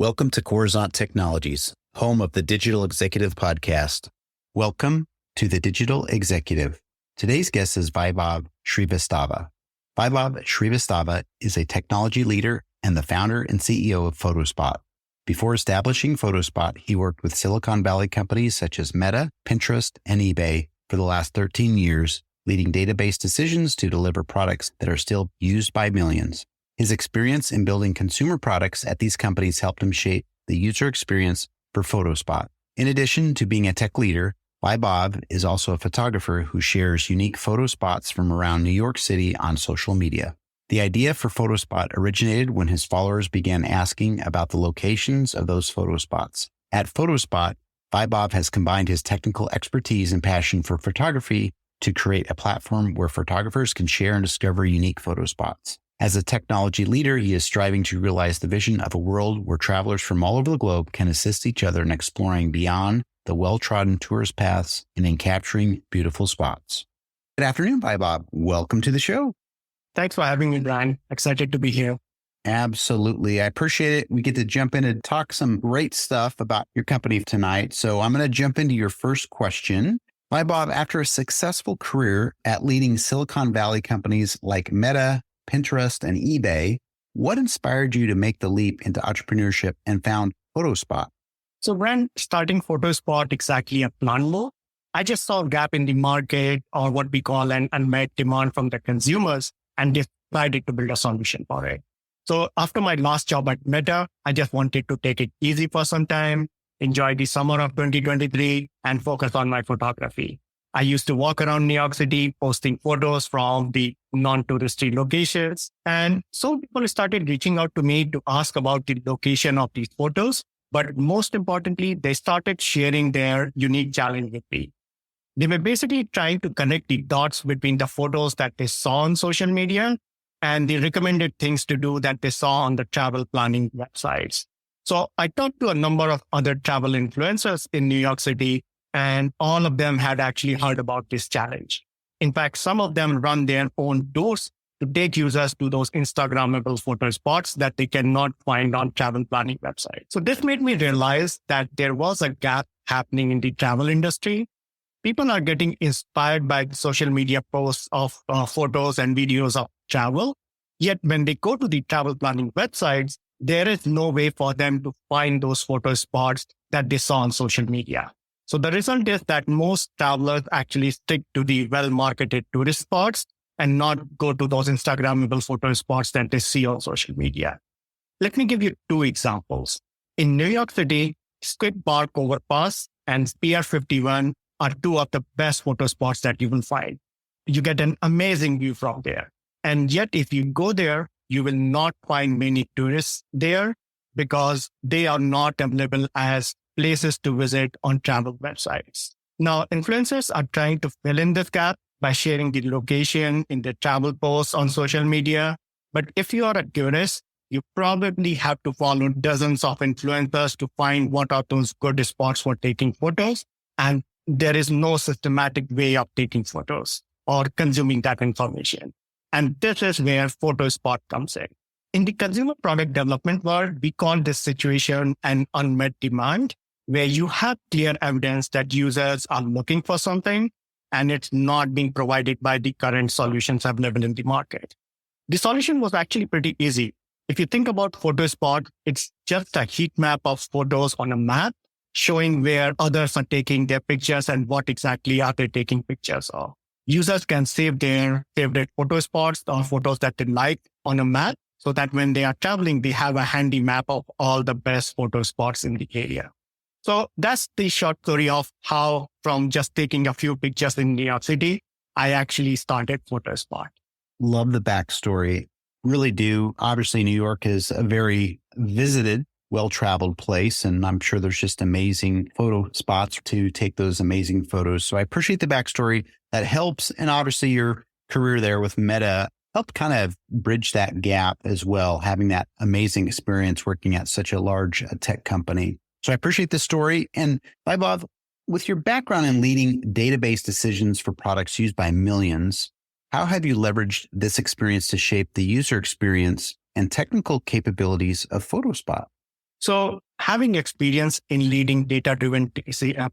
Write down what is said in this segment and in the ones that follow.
Welcome to Coruzant Technologies, home of the Digital Executive Podcast. Welcome to the Digital Executive. Today's guest is Vaibhav Srivastava. Vaibhav Srivastava is a technology leader and the founder and CEO of PhotoSpot. Before establishing PhotoSpot, he worked with Silicon Valley companies such as Meta, Pinterest, and eBay for the last 13 years, leading database decisions to deliver products that are still used by millions. His experience in building consumer products at these companies helped him shape the user experience for PhotoSpot. In addition to being a tech leader, Vaibhav is also a photographer who shares unique photo spots from around New York City on social media. The idea for PhotoSpot originated when his followers began asking about the locations of those photo spots. At PhotoSpot, Vaibhav has combined his technical expertise and passion for photography to create a platform where photographers can share and discover unique photo spots. As a technology leader, he is striving to realize the vision of a world where travelers from all over the globe can assist each other in exploring beyond the well-trodden tourist paths and in capturing beautiful spots. Good afternoon, Vaibhav. Welcome to the show. Thanks for having me, Brian. Excited to be here. Absolutely. I appreciate it. We get to jump in and talk some great stuff about your company tonight. So I'm going to jump into your first question. Vaibhav, after a successful career at leading Silicon Valley companies like Meta, Pinterest, and eBay, what inspired you to make the leap into entrepreneurship and found PhotoSpot? So when starting PhotoSpot exactly a plan move, I just saw a gap in the market, or what we call an unmet demand from the consumers, and decided to build a solution for it. So after my last job at Meta, I just wanted to take it easy for some time, enjoy the summer of 2023, and focus on my photography. I used to walk around New York City posting photos from the non-touristy locations. And so people started reaching out to me to ask about the location of these photos. But most importantly, they started sharing their unique challenge with me. They were basically trying to connect the dots between the photos that they saw on social media and the recommended things to do that they saw on the travel planning websites. So I talked to a number of other travel influencers in New York City, and all of them had actually heard about this challenge. In fact, some of them run their own tours to take users to those Instagrammable photo spots that they cannot find on travel planning websites. So this made me realize that there was a gap happening in the travel industry. People are getting inspired by social media posts of photos and videos of travel. Yet when they go to the travel planning websites, there is no way for them to find those photo spots that they saw on social media. So the result is that most travelers actually stick to the well-marketed tourist spots and not go to those Instagrammable photo spots that they see on social media. Let me give you two examples. In New York City, Squid Park Overpass and Pier 51 are two of the best photo spots that you will find. You get an amazing view from there. And yet, if you go there, you will not find many tourists there because they are not available as places to visit on travel websites. Now, influencers are trying to fill in this gap by sharing the location in their travel posts on social media. But if you are a tourist, you probably have to follow dozens of influencers to find what are those good spots for taking photos. And there is no systematic way of taking photos or consuming that information. And this is where PhotoSpot comes in. In the consumer product development world, we call this situation an unmet demand, where you have clear evidence that users are looking for something and it's not being provided by the current solutions available in the market. The solution was actually pretty easy. If you think about PhotoSpot, it's just a heat map of photos on a map showing where others are taking their pictures and what exactly are they taking pictures of. Users can save their favorite photo spots or photos that they like on a map so that when they are traveling, they have a handy map of all the best photo spots in the area. So that's the short story of how, from just taking a few pictures in New York City, I actually started PhotoSpot. Love the backstory. Really do. Obviously, New York is a very visited, well-traveled place, and I'm sure there's just amazing photo spots to take those amazing photos. So I appreciate the backstory. That helps. And obviously, your career there with Meta helped kind of bridge that gap as well, having that amazing experience working at such a large tech company. So I appreciate the story. And Vaibhav, with your background in leading database decisions for products used by millions, how have you leveraged this experience to shape the user experience and technical capabilities of PhotoSpot? So having experience in leading data-driven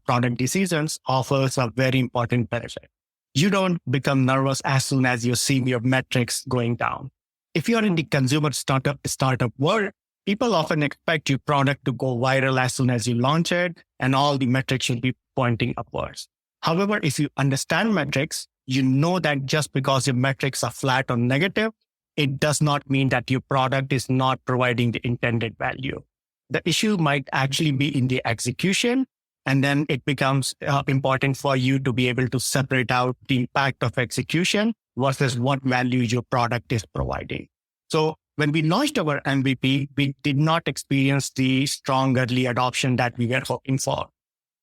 product decisions offers a very important benefit. You don't become nervous as soon as you see your metrics going down. If you're in the consumer startup world, people often expect your product to go viral as soon as you launch it, and all the metrics should be pointing upwards. However, if you understand metrics, you know that just because your metrics are flat or negative, it does not mean that your product is not providing the intended value. The issue might actually be in the execution, and then it becomes important for you to be able to separate out the impact of execution versus what value your product is providing. So when we launched our MVP, we did not experience the strong early adoption that we were hoping for.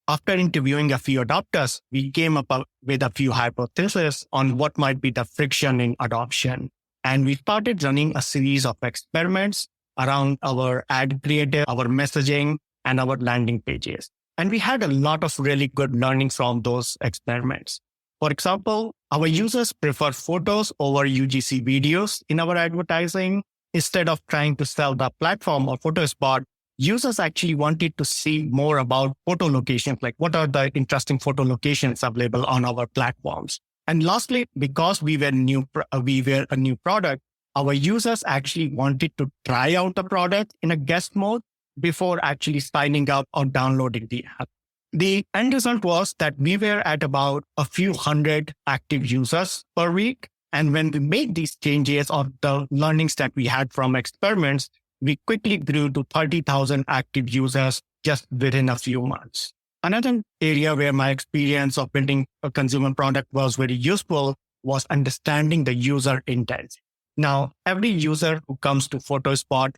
After interviewing a few adopters, we came up with a few hypotheses on what might be the friction in adoption. And we started running a series of experiments around our ad creative, our messaging, and our landing pages. And we had a lot of really good learnings from those experiments. For example, our users prefer photos over UGC videos in our advertising. Instead of trying to sell the platform or PhotoSpot, users actually wanted to see more about photo locations, like what are the interesting photo locations available on our platforms. And lastly, because we were a new product, our users actually wanted to try out the product in a guest mode before actually signing up or downloading the app. The end result was that we were at about a few hundred active users per week. And when we made these changes or the learnings that we had from experiments, we quickly grew to 30,000 active users just within a few months. Another area where my experience of building a consumer product was very useful was understanding the user intent. Now, every user who comes to PhotoSpot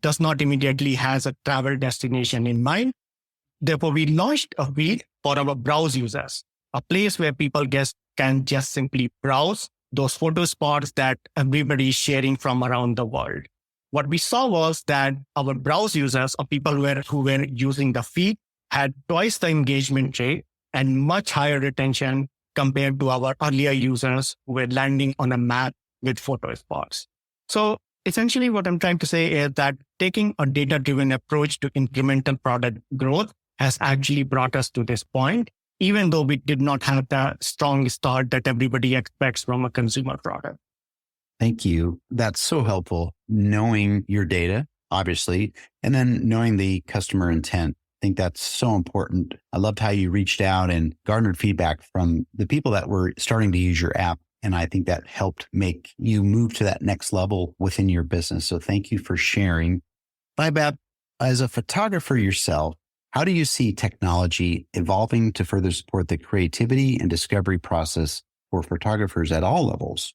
does not immediately has a travel destination in mind. Therefore, we launched a feed for our browse users, a place where people can just simply browse those photo spots that everybody is sharing from around the world. What we saw was that our browse users or people who were using the feed had twice the engagement rate and much higher retention compared to our earlier users who were landing on a map with photo spots. So essentially what I'm trying to say is that taking a data-driven approach to incremental product growth has actually brought us to this point, even though we did not have the strong start that everybody expects from a consumer product. Thank you. That's so helpful. Knowing your data, obviously, and then knowing the customer intent. I think that's so important. I loved how you reached out and garnered feedback from the people that were starting to use your app. And I think that helped make you move to that next level within your business. So thank you for sharing. Vaibhav, as a photographer yourself, how do you see technology evolving to further support the creativity and discovery process for photographers at all levels?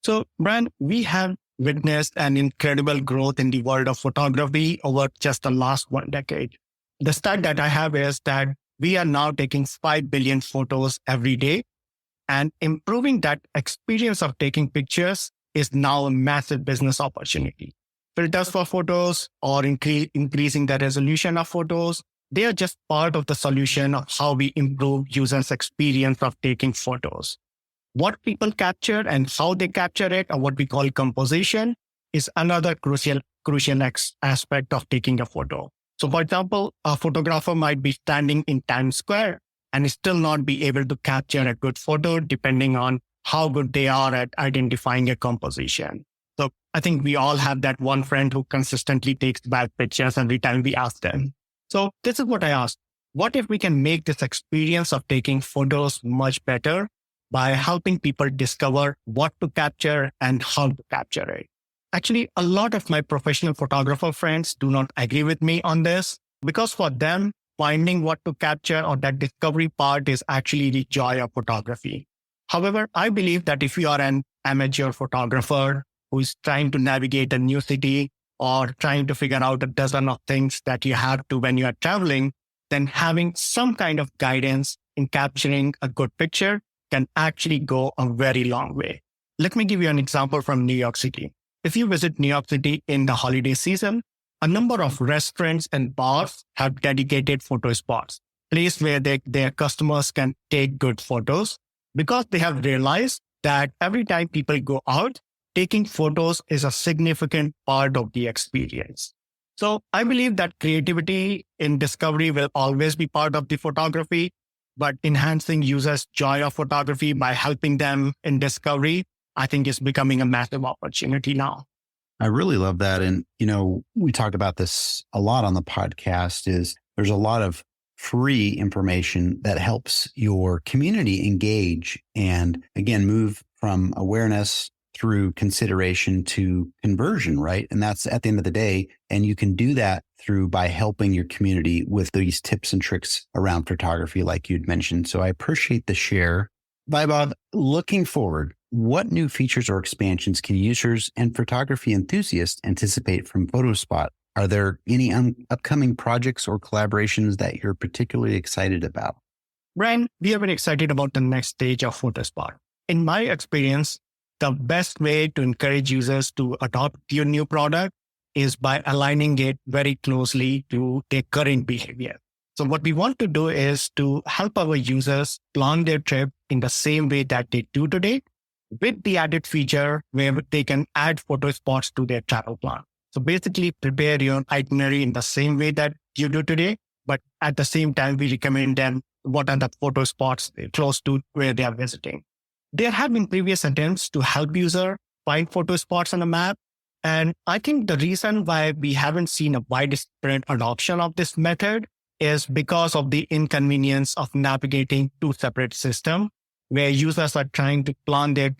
So, Brian, we have witnessed an incredible growth in the world of photography over just the last 1 decade. The stat that I have is that we are now taking 5 billion photos every day, and improving that experience of taking pictures is now a massive business opportunity. Filters for photos or increasing the resolution of photos, they are just part of the solution of how we improve users' experience of taking photos. What people capture and how they capture it, or what we call composition, is another crucial aspect of taking a photo. So for example, a photographer might be standing in Times Square and still not be able to capture a good photo depending on how good they are at identifying a composition. So I think we all have that one friend who consistently takes bad pictures every time we ask them. So this is what I asked. What if we can make this experience of taking photos much better by helping people discover what to capture and how to capture it? Actually, a lot of my professional photographer friends do not agree with me on this because for them, finding what to capture or that discovery part is actually the joy of photography. However, I believe that if you are an amateur photographer who is trying to navigate a new city or trying to figure out a dozen of things that you have to when you are traveling, then having some kind of guidance in capturing a good picture can actually go a very long way. Let me give you an example from New York City. If you visit New York City in the holiday season, a number of restaurants and bars have dedicated photo spots, place where their customers can take good photos because they have realized that every time people go out, taking photos is a significant part of the experience. So I believe that creativity in discovery will always be part of the photography, but enhancing users' joy of photography by helping them in discovery, I think is becoming a massive opportunity now. I really love that. And, we talk about this a lot on the podcast is there's a lot of free information that helps your community engage and again, move from awareness through consideration to conversion, right? And that's at the end of the day. And you can do that by helping your community with these tips and tricks around photography, like you'd mentioned. So I appreciate the share. Vaibhav, looking forward, what new features or expansions can users and photography enthusiasts anticipate from PhotoSpot? Are there any upcoming projects or collaborations that you're particularly excited about? Brian, we are very excited about the next stage of PhotoSpot. In my experience, the best way to encourage users to adopt your new product is by aligning it very closely to their current behavior. So what we want to do is to help our users plan their trip in the same way that they do today, with the added feature where they can add photo spots to their travel plan. So basically prepare your itinerary in the same way that you do today, but at the same time, we recommend them what are the photo spots close to where they are visiting. There have been previous attempts to help user find photo spots on a map. And I think the reason why we haven't seen a widespread adoption of this method is because of the inconvenience of navigating two separate systems where users are trying to plan their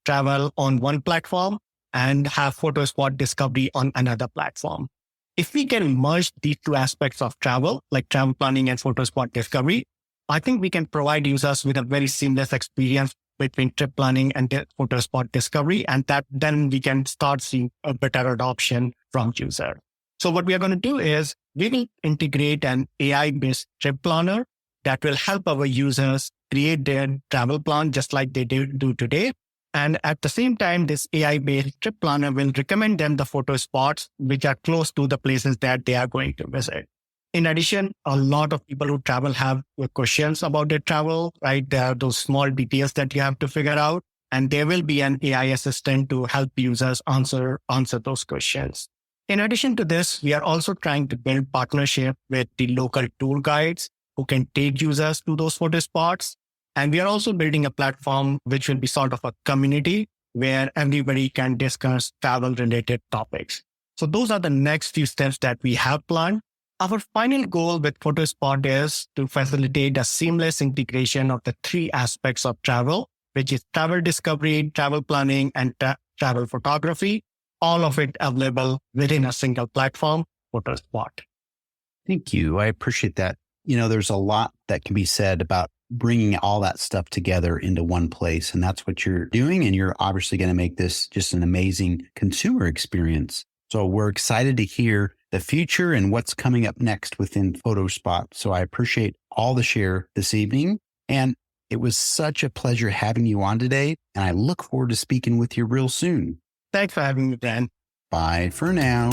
travel on one platform and have photo spot discovery on another platform. If we can merge these two aspects of travel, like travel planning and photo spot discovery, I think we can provide users with a very seamless experience between trip planning and photo spot discovery. And then we can start seeing a better adoption from users. So what we are going to do is we will integrate an AI-based trip planner that will help our users create their travel plan just like they do today. And at the same time, this AI-based trip planner will recommend them the photo spots which are close to the places that they are going to visit. In addition, a lot of people who travel have questions about their travel, right? There are those small details that you have to figure out, and there will be an AI assistant to help users answer those questions. In addition to this, we are also trying to build partnership with the local tour guides who can take users to those photo spots. And we are also building a platform which will be sort of a community where everybody can discuss travel-related topics. So those are the next few steps that we have planned. Our final goal with PhotoSpot is to facilitate a seamless integration of the three aspects of travel, which is travel discovery, travel planning, and travel photography, all of it available within a single platform, PhotoSpot. Thank you. I appreciate that. There's a lot that can be said about bringing all that stuff together into one place. And that's what you're doing. And you're obviously going to make this just an amazing consumer experience. So we're excited to hear the future and what's coming up next within PhotoSpot. So I appreciate all the share this evening. And it was such a pleasure having you on today. And I look forward to speaking with you real soon. Thanks for having me, Dan. Bye for now.